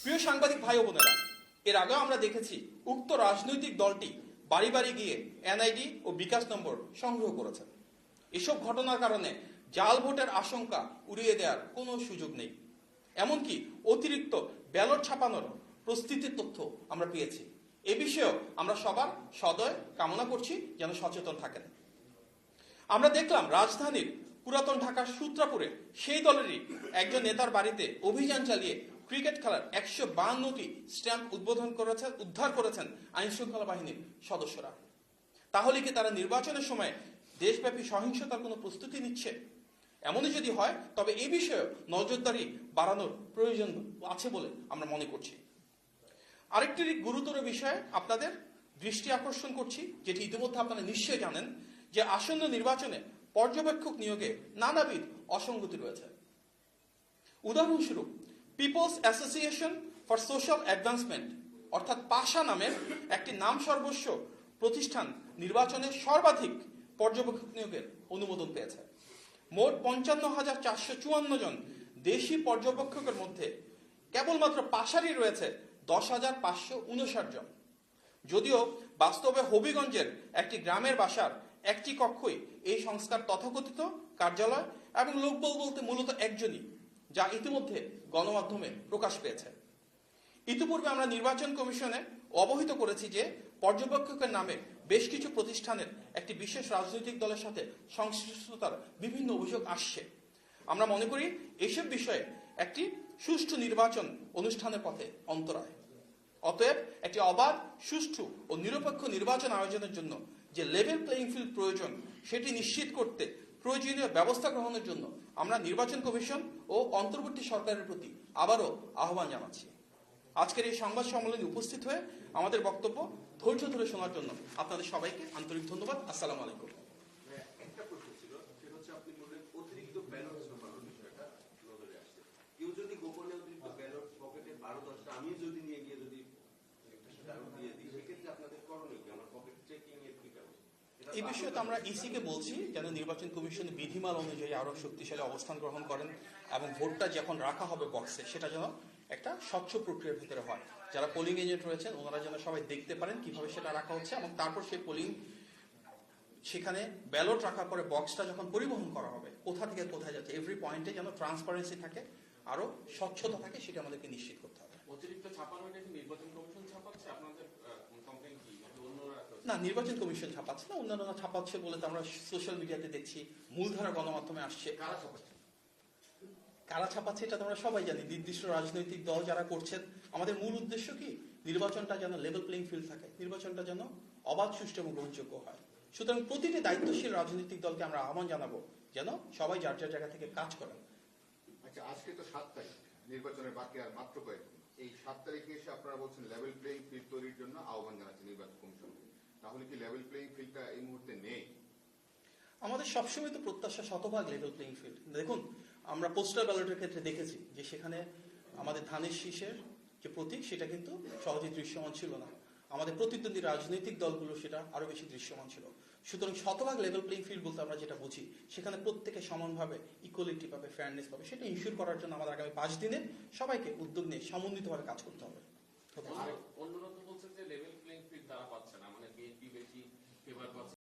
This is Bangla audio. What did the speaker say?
প্রিয় সাংবাদিক ভাই ও বোনেরা, এর আগেও আমরা দেখেছি উক্ত রাজনৈতিক দলটি বাড়ি বাড়ি গিয়ে এনআইডি ও বিকাশ নম্বর সংগ্রহ করেছে। এসব ঘটনার কারণে জাল ভোটের আশঙ্কা উড়িয়ে দেওয়ার কোনো সুযোগ নেই। এমনকি অতিরিক্ত ব্যালট ছাপানোর প্রস্তুতির তথ্য আমরা পেয়েছি। এ বিষয়েও আমরা সবার সদয় কামনা করছি যেন সচেতন থাকেন। আমরা দেখলাম রাজধানীর পুরাতন ঢাকার সূত্রাপুরে সেই দলেরই একজন নেতার বাড়িতে অভিযান চালিয়ে ক্রিকেট খেলার 152টি স্ট্যাম্প উদ্ধার করেছেন আইন শৃঙ্খলা বাহিনীর সদস্যরা। তাহলে কি তারা নির্বাচনের সময় দেশব্যাপী সহিংসতার কোনো প্রস্তুতি নিচ্ছে? এমনই যদি হয় তবে এই বিষয়ে নজরদারি বাড়ানোর প্রয়োজন আছে বলে আমরা মনে করছি। আরেকটি গুরুতর বিষয়ে আপনাদের দৃষ্টি আকর্ষণ করছি, যেটি ইতিমধ্যে আপনারা নিশ্চয়ই জানেন, যে আসন্ন নির্বাচনে পর্যবেক্ষক নিয়োগে নানাবিধ অসঙ্গতি রয়েছে। উদাহরণস্বরূপ, peoples association for social advancement অর্থাৎ পাশা নামের একটি নাম সর্বস্ব প্রতিষ্ঠান নির্বাচনে সর্বাধিক পর্যবেক্ষক নিয়োগের অনুমোদন পেয়েছে। মোট 55,454 জন দেশি পর্যবেক্ষকের মধ্যে কেবলমাত্র পাশারই রয়েছে 10,559 জন। যদিও বাস্তবে হবিগঞ্জের একটি গ্রামের বাসার একটি কক্ষই এই সংস্থার তথাকথিত কার্যালয় এবং লোকবল বলতে মূলত একজনই, যা ইতিমধ্যে গণমাধ্যমে প্রকাশ পেয়েছে। ইতিপূর্বে আমরা নির্বাচন কমিশনে অবহিত করেছি যে পর্যবেক্ষকের নামে বেশ কিছু প্রতিষ্ঠানের একটি বিশেষ রাজনৈতিক দলের সাথে সংশ্লিষ্টতার বিভিন্ন অভিযোগ আসছে। আমরা মনে করি এসব বিষয়ে একটি সুষ্ঠু নির্বাচন অনুষ্ঠানের পথে অন্তরায়। অতএব একটি অবাধ, সুষ্ঠু ও নিরপেক্ষ নির্বাচন আয়োজনের জন্য যে লেভেল প্লেইং ফিল্ড প্রয়োজন সেটি নিশ্চিত করতে প্রয়োজনীয় ব্যবস্থা গ্রহণের জন্য আমরা নির্বাচন কমিশন ও অন্তর্বর্তী সরকারের প্রতি আবারও আহ্বান জানাচ্ছি। আজকের এই সংবাদ সম্মেলনে উপস্থিত হয়ে আমাদের বক্তব্য ধৈর্য ধরে শোনার জন্য আপনাদের সবাইকে আন্তরিক ধন্যবাদ। আসসালামু আলাইকুম। একটা প্রশ্ন ছিল, সেটা হচ্ছে আপনি বললেন অতিরিক্ত ব্যালট ছাপানোর বিষয়টা নজরে আসছে। কেউ যদি গোপনে অতিরিক্ত ব্যালট পকেটে 12-10টা আমি যদি নিয়ে গিয়ে যদি ব্যালট দিয়ে দিই, সেক্ষেত্রে আপনাদের করণীয় কি? আমার পকেট চেকিং এর কি কারণ? এই বিষয়ে তো আমরা ইসিকে বলছি যেন নির্বাচন কমিশন বিধিমালা অনুযায়ী আরো শক্তিশালী অবস্থান গ্রহণ করেন এবং ভোটটা যখন রাখা হবে বক্সে সেটা যেন একটা স্বচ্ছ প্রক্রিয়ার ভিতরে হয়। যারা পোলিং এজেন্ট রয়েছেন ওনারা যেন সবাই দেখতে পারেন কিভাবে সেটা রাখা হচ্ছে এবং তারপর সেই পোলিং সেখানে ব্যালট রাখার পরে বক্সটা যখন পরিবহন করা হবে কোথা থেকে কোথায় যাচ্ছে এভরি পয়েন্টে যেন ট্রান্সপারেন্সি থাকে, আরো স্বচ্ছতা থাকে, সেটা আমাদেরকে নিশ্চিত করতে হবে। অতিরিক্ত ছাপানো এটা কি নির্বাচন কমিশন ছাপাচ্ছে? আপনাদের কমপ্লেইন কি? অন্যরা না, নির্বাচন কমিশন ছাপাচ্ছে না, অন্যান্য ছাপাচ্ছে বলে তো আমরা সোশ্যাল মিডিয়াতে দেখছি, মূলধারা গণমাধ্যমে আসছে। কারা ছাপাচ্ছে? কারা ছাপাচ্ছে এটা তোমরা সবাই জানি, নির্দিষ্ট রাজনৈতিক দল যারা করছেন। আমাদের মূল উদ্দেশ্য কি? নির্বাচনটা যেন লেভেল প্লেইং ফিল্ড থাকে, নির্বাচনটা যেন অবাধ, সুষ্ঠু এবং গ্রহণযোগ্য হয়। সুতরাং প্রতিটি দায়িত্বশীল রাজনৈতিক দলকে আমরা আহ্বান জানাবো যেন সবাই যার যার জায়গা থেকে কাজ করেন। আচ্ছা, আজকে তো 7 তারিখ, নির্বাচনের বাকি আর মাত্র কয়েকদিন। এই 7 তারিখে এসে আপনারা বলছেন লেভেল প্লেইং ফিল্ড তৈরির জন্য আহ্বান জানাচ্ছেন নির্বাচন কমিশনকে। তাহলে কি লেভেল প্লেইং ফিল্ডটা এই মুহূর্তে নেই? আমাদের সবসময় তো প্রত্যাশা শতভাগ লেভেল প্লেইং ফিল্ড। দেখুন, আমরা পোস্টাল ব্যালটের ক্ষেত্রে দেখেছি যে সেখানে আমাদের ধানের শীষের যে প্রতীক সেটা কিন্তু সহজে দৃশ্যমান ছিল না। আমাদের প্রতিদ্বন্দ্বী রাজনৈতিক দলগুলো সেটা আরো বেশি দৃশ্যমান ছিল। সুতরাং শতভাগ লেভেল প্লেইং ফিল্ড বলতে আমরা যেটা বুঝি সেখানে প্রত্যেকে সমানভাবে ইকুয়ালিটি পাবে, ফেয়ারনেস পাবে, সেটা ইনশিওর করার জন্য আমাদের আগামী 5 দিনে সবাইকে উদ্যোগ নিয়ে সমন্বিতভাবে কাজ করতে হবে। অন্যরা তো বলছে যে লেভেল প্লেইং ফিল্ড তারা পাচ্ছে না, মানে বিএনপি বেশি ফেভার পাচ্ছে